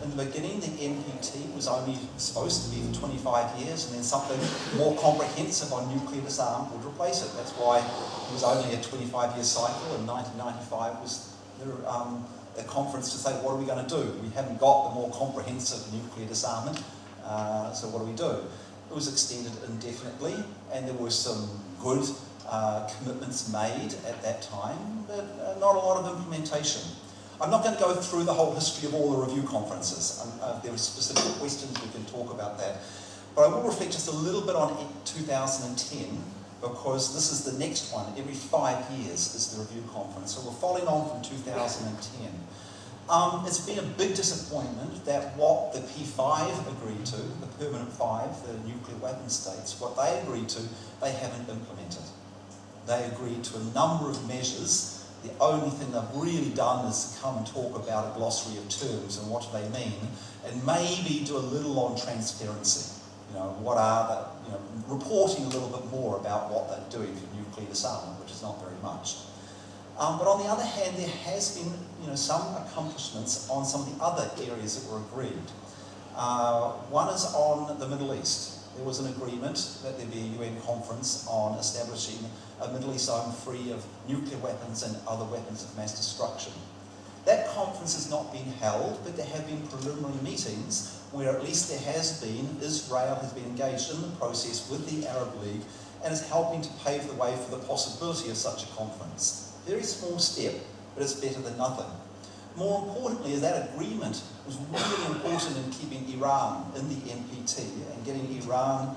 In the beginning, the NPT was only supposed to be for 25 years, and then something more comprehensive on nuclear disarmament would replace it. That's why it was only a 25-year cycle, and 1995 was a conference to say, what are we going to do? We haven't got the more comprehensive nuclear disarmament, so what do we do? It was extended indefinitely, and there were some good commitments made at that time, but not a lot of implementation. I'm not going to go through the whole history of all the review conferences. If there are specific questions, we can talk about that. But I will reflect just a little bit on 2010, because this is the next one. Every 5 years is the review conference. So we're following on from 2010. It's been a big disappointment that what the P5 agreed to, the permanent 5, the nuclear weapon states, what they agreed to, they haven't implemented. They agreed to a number of measures. The only thing they've really done is to come and talk about a glossary of terms and what do they mean, and maybe do a little on transparency. What are the, reporting a little bit more about what they're doing for nuclear disarmament, which is not very much. But on the other hand, there has been, some accomplishments on some of the other areas that were agreed. One is on the Middle East. There was an agreement that there be a UN conference on establishing a Middle East zone free of nuclear weapons and other weapons of mass destruction. That conference has not been held, but there have been preliminary meetings where at least there has been, Israel has been engaged in the process with the Arab League and is helping to pave the way for the possibility of such a conference. Very small step, but it's better than nothing. More importantly, that agreement was really important in keeping Iran in the NPT and getting Iran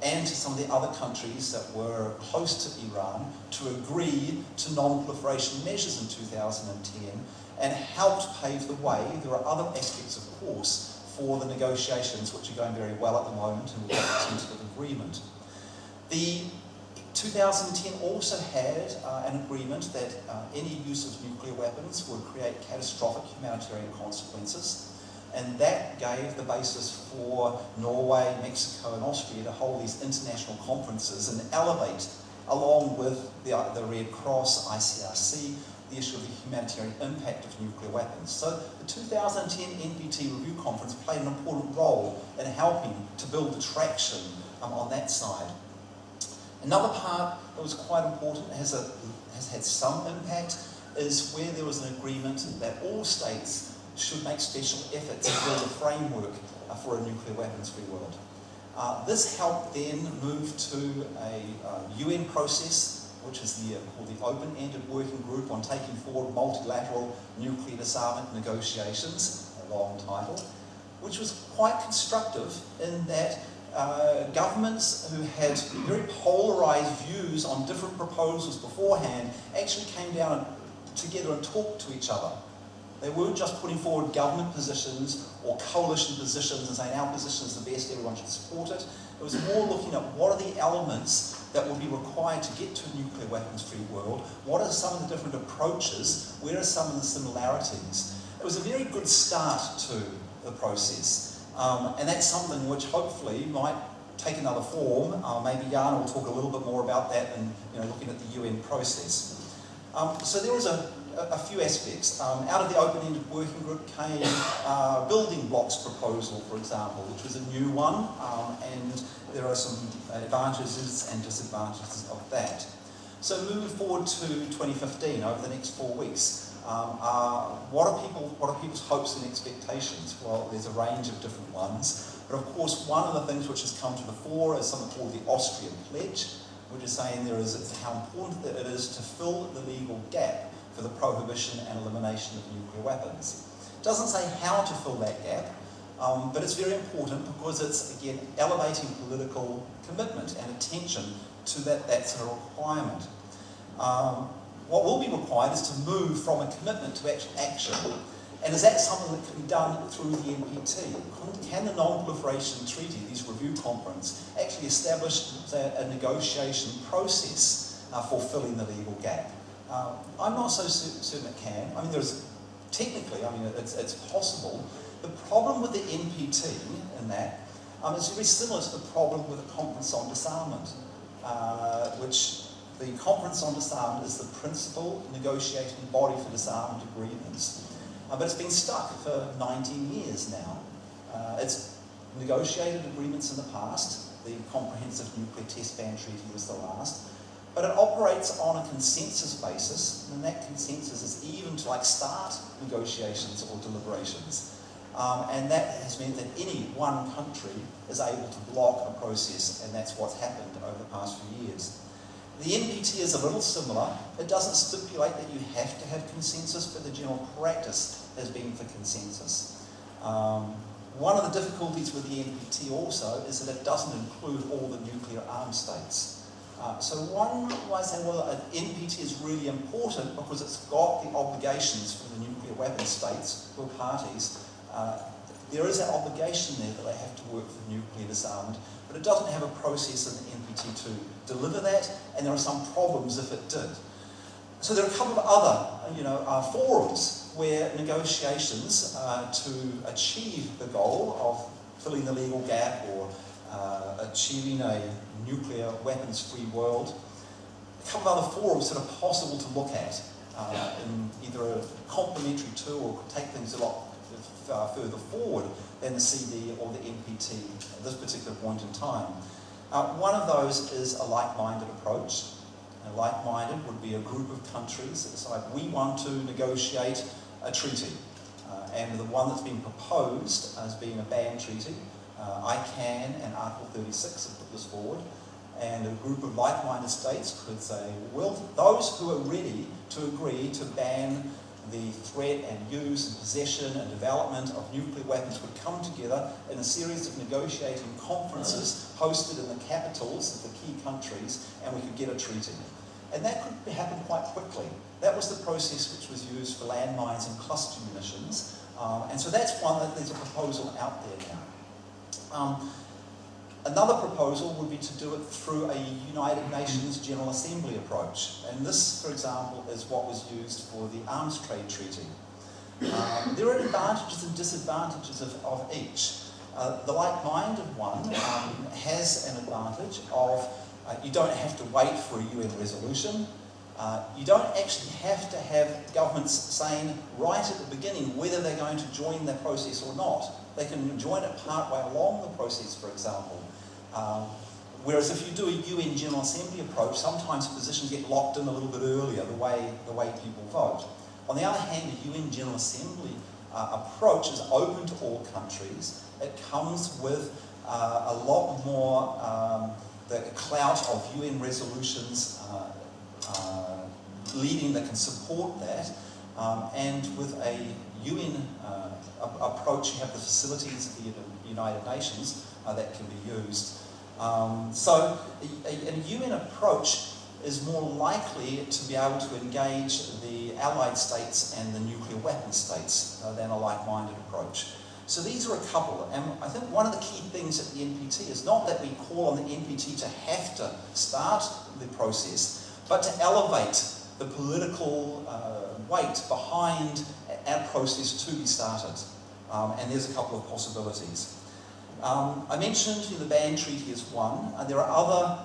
and to some of the other countries that were close to Iran to agree to non-proliferation measures in 2010 and helped pave the way. There are other aspects, of course, for the negotiations which are going very well at the moment, and we've got a tentative agreement. The 2010 also had an agreement that any use of nuclear weapons would create catastrophic humanitarian consequences, and that gave the basis for Norway, Mexico and Austria to hold these international conferences and elevate, along with the Red Cross, ICRC, the issue of the humanitarian impact of nuclear weapons. So the 2010 NPT Review Conference played an important role in helping to build the traction on that side. Another part that was quite important, has had some impact, is where there was an agreement that all states should make special efforts to build a framework for a nuclear weapons-free world. This helped then move to a UN process, which is called the Open-Ended Working Group on Taking Forward Multilateral Nuclear Disarmament Negotiations, a long title, which was quite constructive in that governments who had very polarised views on different proposals beforehand actually came down together and talked to each other. They weren't just putting forward government positions or coalition positions and saying our position is the best, everyone should support it. It was more looking at what are the elements that will be required to get to a nuclear weapons-free world, what are some of the different approaches, where are some of the similarities. It was a very good start to the process, and that's something which hopefully might take another form. Maybe Jan will talk a little bit more about that and looking at the UN process. So there was a few aspects. Out of the open-ended working group came building blocks proposal, for example, which was a new one, and there are some advantages and disadvantages of that. So moving forward to 2015, over the next 4 weeks, what are people's hopes and expectations? Well, there's a range of different ones, but of course one of the things which has come to the fore is something called the Austrian Pledge, which is saying how important it is to fill the legal gap for the prohibition and elimination of nuclear weapons. It doesn't say how to fill that gap, but it's very important because it's, again, elevating political commitment and attention to that's a requirement. What will be required is to move from a commitment to action. And is that something that can be done through the NPT? Can the Non-Proliferation Treaty, this review conference, actually establish a negotiation process for filling the legal gap? I'm not so certain it can. I mean, technically, it's possible. The problem with the NPT in that is very similar to the problem with the Conference on Disarmament, which the Conference on Disarmament is the principal negotiating body for disarmament agreements. but it's been stuck for 19 years now. It's negotiated agreements in the past. The Comprehensive Nuclear Test Ban Treaty was the last. But it operates on a consensus basis, and that consensus is even to start negotiations or deliberations. And that has meant that any one country is able to block a process, and that's what's happened over the past few years. The NPT is a little similar. It doesn't stipulate that you have to have consensus, but the general practice has been for consensus. One of the difficulties with the NPT also is that it doesn't include all the nuclear armed states. So one might say, well, an NPT is really important because it's got the obligations for the nuclear weapon states who are parties. There is that obligation there that they have to work for nuclear disarmament, but it doesn't have a process in the NPT to deliver that, and there are some problems if it did. So there are a couple of other, forums where negotiations to achieve the goal of filling the legal gap or achieving a nuclear weapons-free world, a couple of other forums that are possible to look at in either a complementary to or take things a lot further forward than the CD or the NPT at this particular point in time. One of those is a like-minded approach. Like-minded would be a group of countries that decide we want to negotiate a treaty. And the one that's been proposed as being a ban treaty, ICANN and Article 36 have put this forward. And a group of like-minded states could say, well, those who are ready to agree to ban the threat and use and possession and development of nuclear weapons would come together in a series of negotiating conferences hosted in the capitals of the key countries, and we could get a treaty. And that could happen quite quickly. That was the process which was used for landmines and cluster munitions. And so that's one that there's a proposal out there now. Another proposal would be to do it through a United Nations General Assembly approach. And this, for example, is what was used for the Arms Trade Treaty. There are advantages and disadvantages of each. The like-minded one has an advantage of you don't have to wait for a UN resolution. You don't actually have to have governments saying right at the beginning whether they're going to join the process or not. They can join it partway along the process, for example. Whereas if you do a UN General Assembly approach, sometimes positions get locked in a little bit earlier, the way people vote. On the other hand, a UN General Assembly approach is open to all countries. It comes with a lot more the clout of UN resolutions leading that can support that, and with a UN approach, you have the facilities of the United Nations that can be used. So a UN approach is more likely to be able to engage the Allied states and the nuclear weapon states than a like-minded approach. So these are a couple, and I think one of the key things at the NPT is not that we call on the NPT to have to start the process, but to elevate the political weight behind our process to be started. And there's a couple of possibilities. I mentioned the ban treaty is one. There are other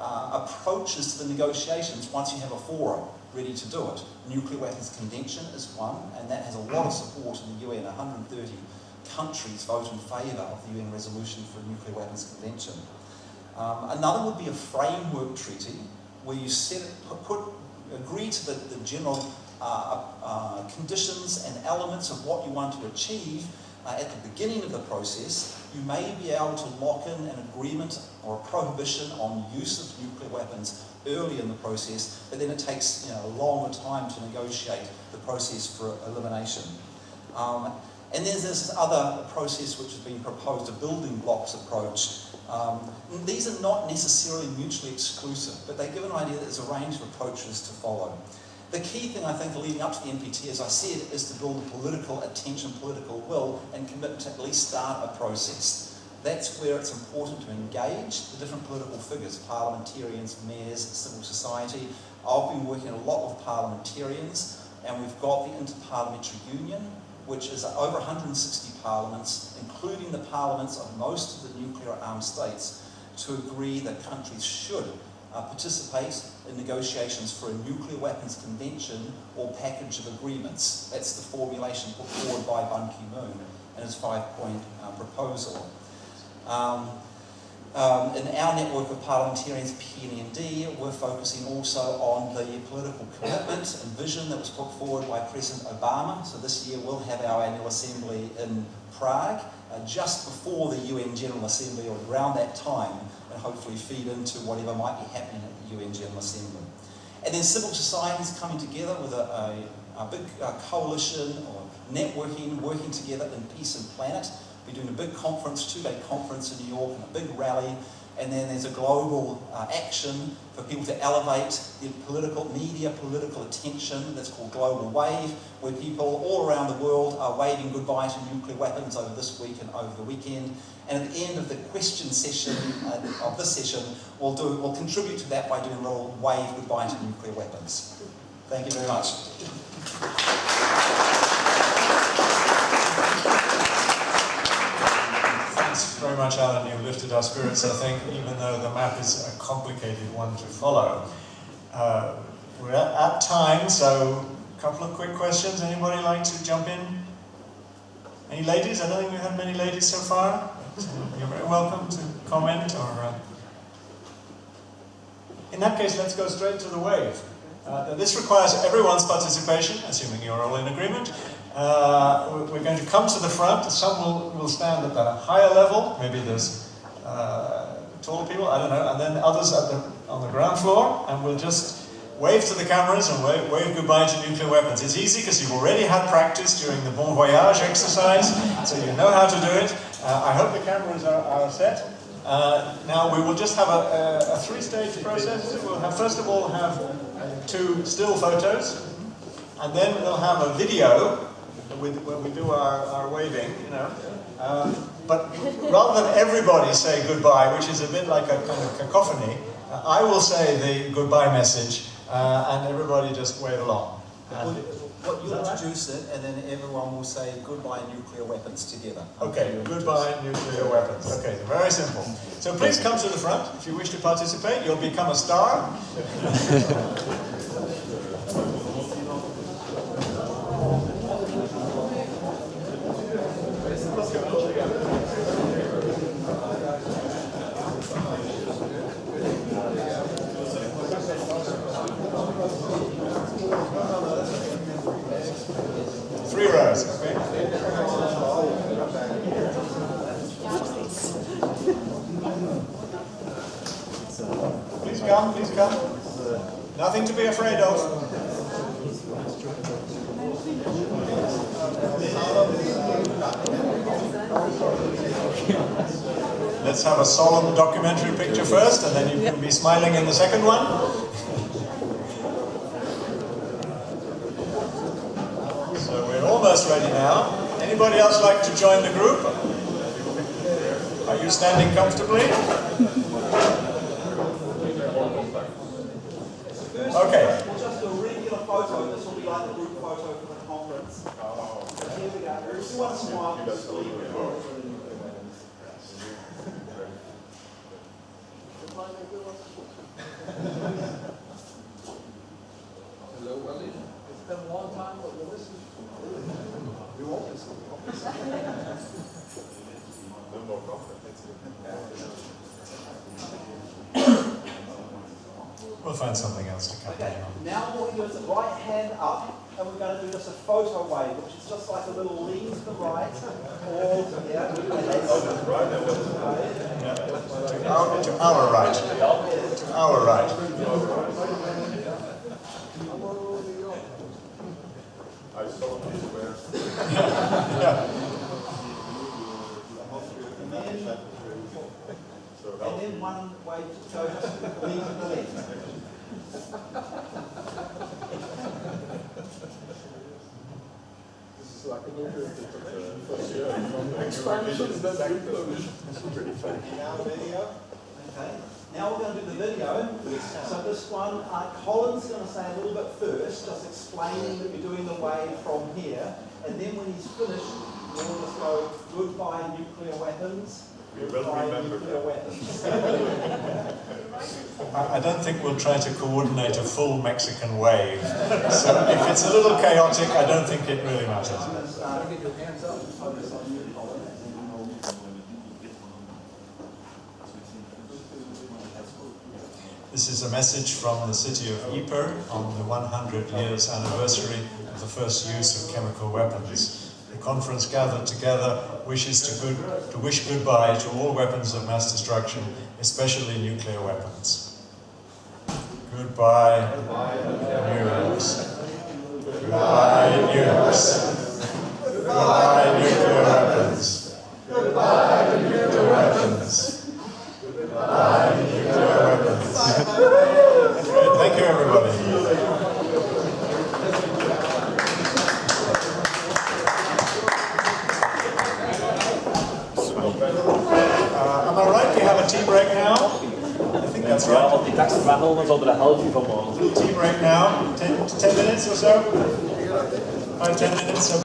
approaches to the negotiations once you have a forum ready to do it. Nuclear Weapons Convention is one, and that has a lot of support in the UN. 130 countries vote in favour of the UN resolution for a Nuclear Weapons Convention. Another would be a framework treaty where you agree to the general conditions and elements of what you want to achieve at the beginning of the process. You may be able to lock in an agreement or a prohibition on use of nuclear weapons early in the process, but then it takes a longer time to negotiate the process for elimination. And then there's this other process which has been proposed, a building blocks approach. These are not necessarily mutually exclusive, but they give an idea that there's a range of approaches to follow. The key thing, I think, leading up to the NPT, as I said, is to build political attention, political will, and commit to at least start a process. That's where it's important to engage the different political figures, parliamentarians, mayors, civil society. I've been working a lot with parliamentarians, and we've got the Interparliamentary Union, which is over 160 parliaments, including the parliaments of most of the nuclear armed states, to agree that countries should participate in negotiations for a nuclear weapons convention or package of agreements. That's the formulation put forward by Ban Ki-moon in his 5-point proposal. In our network of parliamentarians, PND, we're focusing also on the political commitment and vision that was put forward by President Obama. So this year we'll have our annual assembly in Prague, just before the UN General Assembly or around that time, and hopefully feed into whatever might be happening at the UN General Assembly. And then civil society is coming together with a big coalition or networking, working together in Peace and Planet. We're doing a big conference, 2-day conference in New York, and a big rally, and then there's a global action for people to elevate the political attention that's called Global Wave, where people all around the world are waving goodbye to nuclear weapons over this week and over the weekend. And at the end of the question session of this session, we'll contribute to that by doing a little wave goodbye to nuclear weapons. Thank you very much. Very much, Alan. You lifted our spirits, I think, even though the map is a complicated one to follow. We're at time, so a couple of quick questions. Anybody like to jump in? Any ladies? I don't think we've had many ladies so far. You're very welcome to comment. Or in that case, let's go straight to the wave. This requires everyone's participation, assuming you're all in agreement. We're going to come to the front. Some will stand at a higher level. Maybe there's taller people, I don't know. And then others on the ground floor. And we'll just wave to the cameras and wave goodbye to nuclear weapons. It's easy because you've already had practice during the Bon Voyage exercise, so you know how to do it. I hope the cameras are set. Now we will just have a 3-stage process. We'll have, first of all, have 2 still photos. And then we'll have a video when we do our waving, you know. But rather than everybody say goodbye, which is a bit like a kind of cacophony, I will say the goodbye message, and everybody just wave along. What you'll introduce it, and then everyone will say goodbye nuclear weapons together. Okay, goodbye nuclear weapons. Okay, very simple. So please come to the front if you wish to participate. You'll become a star. Three rows, okay? Please come, please come. Nothing to be afraid of. Let's have a solemn documentary picture first, and then you can be smiling in the second one. Almost ready now. Anybody else like to join the group? Are you standing comfortably? Okay. Just a regular photo. This will be like the group photo for the conference. Here we go. Everyone smile. Hello, Wally. It's been a long time, but we'll listen. We won't listen. No more conference. We'll find something else to cut down on. Now what we do is right hand up, and we're going to do just a photo wave, which is just like a little lean to the right, or To our right. To our right. And then one way to go just lean to the left. This is like a little bit of first year from expansions. That's pretty funny. Now video. Okay. Now we're going to do the video. So this one, Colin's going to say a little bit first, just explaining that we're doing the wave from here. And then when he's finished, we'll just go goodbye nuclear weapons. We will remember that. I don't think we'll try to coordinate a full Mexican wave. So if it's a little chaotic, I don't think it really matters. Get your hands up. This is a message from the city of Ypres on the 100 years anniversary of the first use of chemical weapons. The conference gathered together wishes to wish goodbye to all weapons of mass destruction, especially nuclear weapons. Goodbye, nukes. Goodbye, nukes. Goodbye, nuclear weapons. Goodbye, nuclear weapons. Goodbye, nuclear weapons. Thank you, everybody. Am I right? We have a tea break now? I think that's right. Want die tekst weghouden, dan zouden we de helft van maken. Tea break now. 10 minutes or so? 5, 10 minutes.